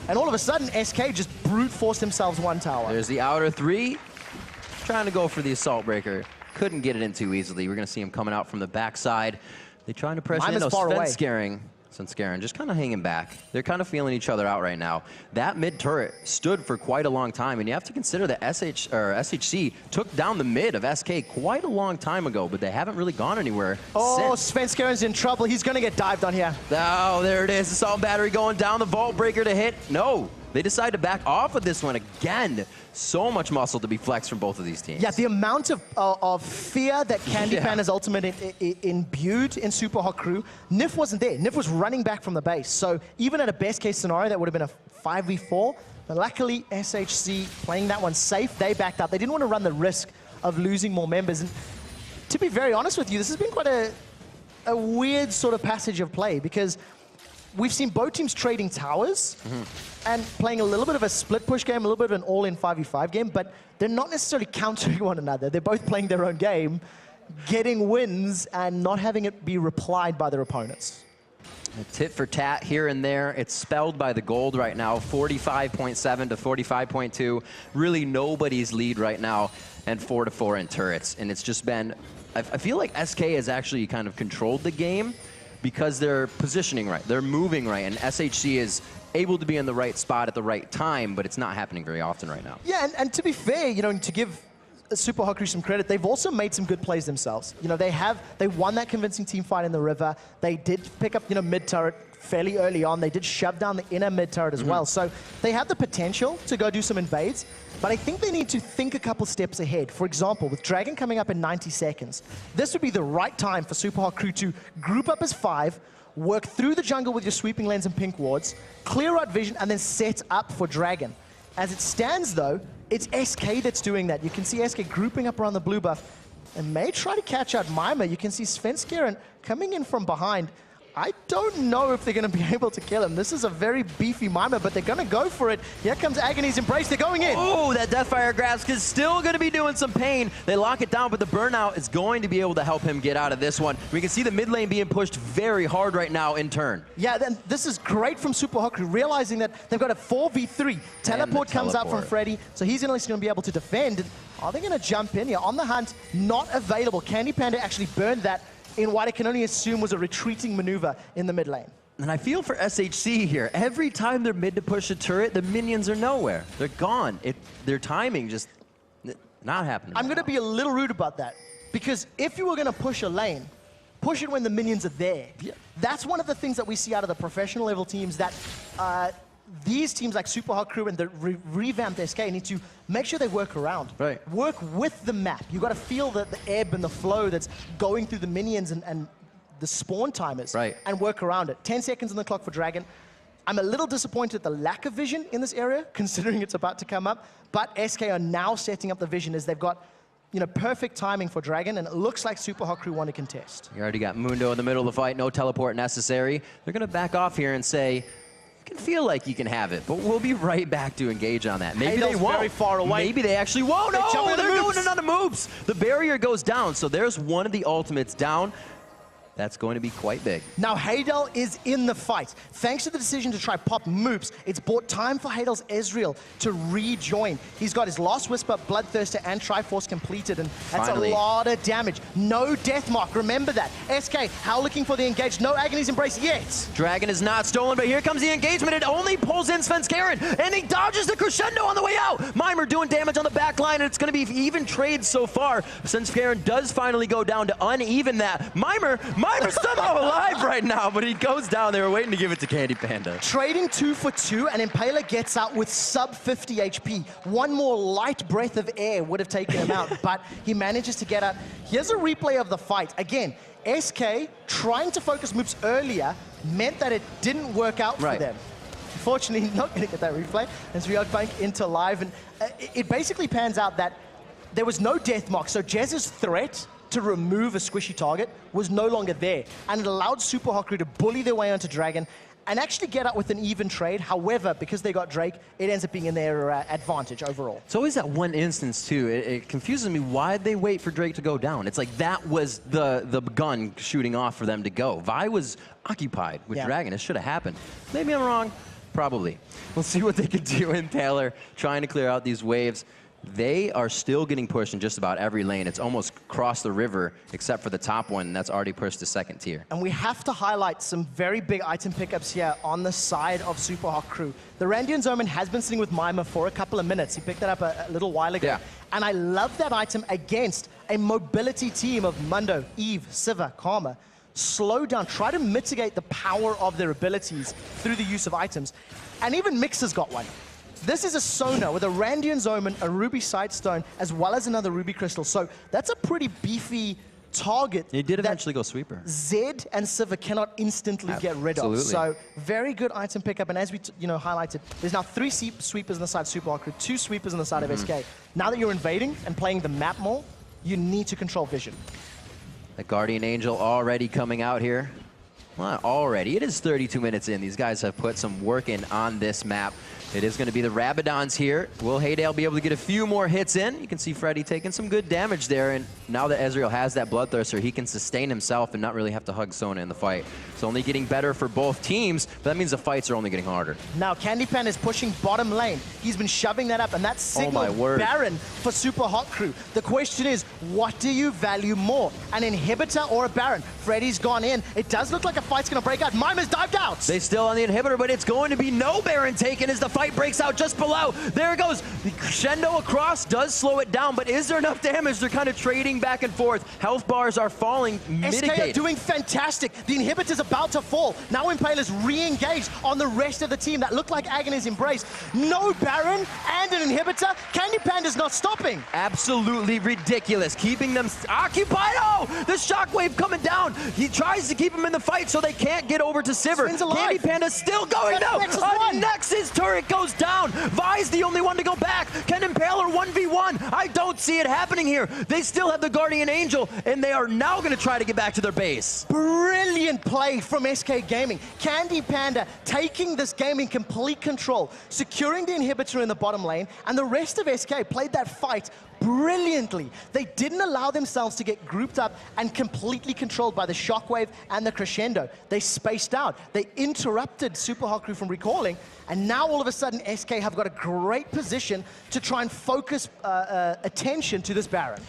And all of a sudden, SK just brute forced themselves one tower. There's the outer 3. Trying to go for the Assault Breaker. Couldn't get it in too easily. We're going to see him coming out from the backside. They're trying to pressure in. Svenskeren just kind of hanging back. They're kind of feeling each other out right now. That mid turret stood for quite a long time, and you have to consider that SHC took down the mid of SK quite a long time ago, but they haven't really gone anywhere since. Svenskeren's in trouble. He's going to get dived on here. Oh, there it is. Assault Battery going down. The Vault Breaker to hit. No. They decide to back off of this one again. So much muscle to be flexed from both of these teams. Yeah, the amount of fear that Candy Panda's ultimate imbued in Super Hot Crew, Nif wasn't there. Nif was running back from the base. So even at a best case scenario, that would have been a 5v4. But luckily, SHC playing that one safe. They backed up. They didn't want to run the risk of losing more members. And to be very honest with you, this has been quite a weird sort of passage of play, because we've seen both teams trading towers and playing a little bit of a split push game, a little bit of an all-in 5v5 game, but they're not necessarily countering one another. They're both playing their own game, getting wins, and not having it be replied by their opponents. A tit for tat here and there. It's spelled by the gold right now, 45.7 to 45.2. Really nobody's lead right now, and 4-4 in turrets. And it's just been, I feel like SK has actually kind of controlled the game, because they're positioning right, they're moving right, and SHC is able to be in the right spot at the right time, but it's not happening very often right now. Yeah, and to be fair, you know, to give Super Hot Crew some credit, they've also made some good plays themselves. You know, they won that convincing team fight in the river. They did pick up, you know, mid turret fairly early on. They did shove down the inner mid turret as well. So they have the potential to go do some invades, but I think they need to think a couple steps ahead. For example, with Dragon coming up in 90 seconds, this would be the right time for Super Hot Crew to group up as 5, work through the jungle with your sweeping lens and pink wards, clear out vision, and then set up for Dragon. As it stands, though, it's SK that's doing that. You can see SK grouping up around the blue buff and may try to catch out Mima. You can see Svenskeren coming in from behind. I don't know if they're going to be able to kill him. This is a very beefy Mima, but they're going to go for it. Here comes Agony's Embrace. They're going in. Oh, that Deathfire Grasp is still going to be doing some pain. They lock it down, but the burnout is going to be able to help him get out of this one. We can see the mid lane being pushed very hard right now in turn. Yeah, then this is great from Super Hot Crew, realizing that they've got a 4v3. Teleport comes out from Freddy, so he's at least going to be able to defend. Are they going to jump in here? On the hunt, not available. Candy Panda actually burned that in what I can only assume was a retreating maneuver in the mid lane. And I feel for SHC here. Every time they're mid to push a turret, the minions are nowhere. They're gone. Their timing just not happening. I'm going to be a little rude about that, because if you were going to push a lane, push it when the minions are there. Yeah. That's one of the things that we see out of the professional level teams, that these teams like Super Hot Crew and the revamped SK need to make sure they work around. Right. Work with the map. You've got to feel the ebb and the flow that's going through the minions and the spawn timers. Right. And work around it. 10 seconds on the clock for Dragon. I'm a little disappointed at the lack of vision in this area, considering it's about to come up. But SK are now setting up the vision as they've got, you know, perfect timing for Dragon, and it looks like Super Hot Crew want to contest. You already got Mundo in the middle of the fight. No teleport necessary. They're going to back off here and say, can feel like you can have it, but we'll be right back to engage on that. Maybe they won't. Very far away. Maybe they actually won't. No, they're doing another moves. The barrier goes down, so there's one of the ultimates down. That's going to be quite big. Now, Haydel is in the fight. Thanks to the decision to try pop moops, it's bought time for Haydel's Ezreal to rejoin. He's got his Last Whisper, Bloodthirster, and Triforce completed, and that's Finally. a lot of damage. No Death Mark, remember that. SK, Howl looking for the engage. No Agony's Embrace yet. Dragon is not stolen, but here comes the engagement. It only pulls in Svenskeren, and he dodges the crescendo on the way out. Mimer doing damage on the back line, and it's going to be even trades so far. Svenskeren does finally go down to uneven that. Mimer's somehow alive right now, but he goes down. They were waiting to give it to Candy Panda. Trading 2 for 2, and Impaler gets out with sub 50 HP. One more light breath of air would have taken him out, but he manages to get out. Here's a replay of the fight. Again, SK trying to focus moves earlier meant that it didn't work out for them. Unfortunately, not going to get that replay as we are back into live. And it basically pans out that there was no death mark, so Jez's threat to remove a squishy target was no longer there, and it allowed Super Hot Crew to bully their way onto Dragon and actually get out with an even trade. However, because they got Drake, it ends up being in their advantage overall. It's always that one instance, too. It confuses me. Why'd they wait for Drake to go down? It's like that was the gun shooting off for them to go. Vi was occupied with Dragon. It should have happened. Maybe I'm wrong. Probably. We'll see what they can do in Taylor, trying to clear out these waves. They are still getting pushed in just about every lane. It's almost crossed the river, except for the top one, and that's already pushed to second tier. And we have to highlight some very big item pickups here on the side of Super Hot Crew. The Randian Zoman has been sitting with Mima for a couple of minutes. He picked that up a little while ago. Yeah. And I love that item against a mobility team of Mundo, Eve, Siva, Karma. Slow down, try to mitigate the power of their abilities through the use of items. And even Mixer's got one. This is a Sona with a Randian Zoman, a Ruby Sightstone, as well as another Ruby Crystal. So that's a pretty beefy target. He did eventually go sweeper. Zed and Siva cannot instantly get rid of. So very good item pickup. And as we highlighted, there's now 3 sweepers on the side of Super Hot Crew, 2 sweepers on the side of SK. Now that you're invading and playing the map more, you need to control vision. The Guardian Angel already coming out here. Well, already. It is 32 minutes in. These guys have put some work in on this map. It is going to be the Rabadons here. Will Haydale be able to get a few more hits in? You can see Freddy taking some good damage there, and now that Ezreal has that Bloodthirster, he can sustain himself and not really have to hug Sona in the fight. It's only getting better for both teams, but that means the fights are only getting harder. Now, Candypan is pushing bottom lane. He's been shoving that up, and that's signal Baron for Super Hot Crew. The question is, what do you value more, an inhibitor or a Baron? Freddy's gone in. It does look like a fight's going to break out. Mima's dived out. They still on the inhibitor, but it's going to be no Baron taken as the fight breaks out just below. There it goes. The crescendo across does slow it down, but is there enough damage? They're kind of trading back and forth. Health bars are falling, mitigated. SK are doing fantastic. The inhibitor's about to fall. Now Impala's re-engaged on the rest of the team. That looked like Agony's embrace. No Baron and an inhibitor. Candy Panda's not stopping. Absolutely ridiculous. Keeping them occupied. Oh, the shockwave coming down. He tries to keep them in the fight so they can't get over to Sivir. Candy Panda's still going though. Nexus turret goes down. Vi's the only one to go back. Can Impaler 1v1? I don't see it happening here. They still have the Guardian Angel, and they are now going to try to get back to their base. Brilliant play from SK Gaming. Candy Panda taking this game in complete control, securing the inhibitor in the bottom lane, and the rest of SK played that fight brilliantly. They didn't allow themselves to get grouped up and completely controlled by the shockwave and the crescendo. They spaced out. They interrupted Super Hot Crew from recalling, and now all of a sudden SK have got a great position to try and focus attention to this Baron.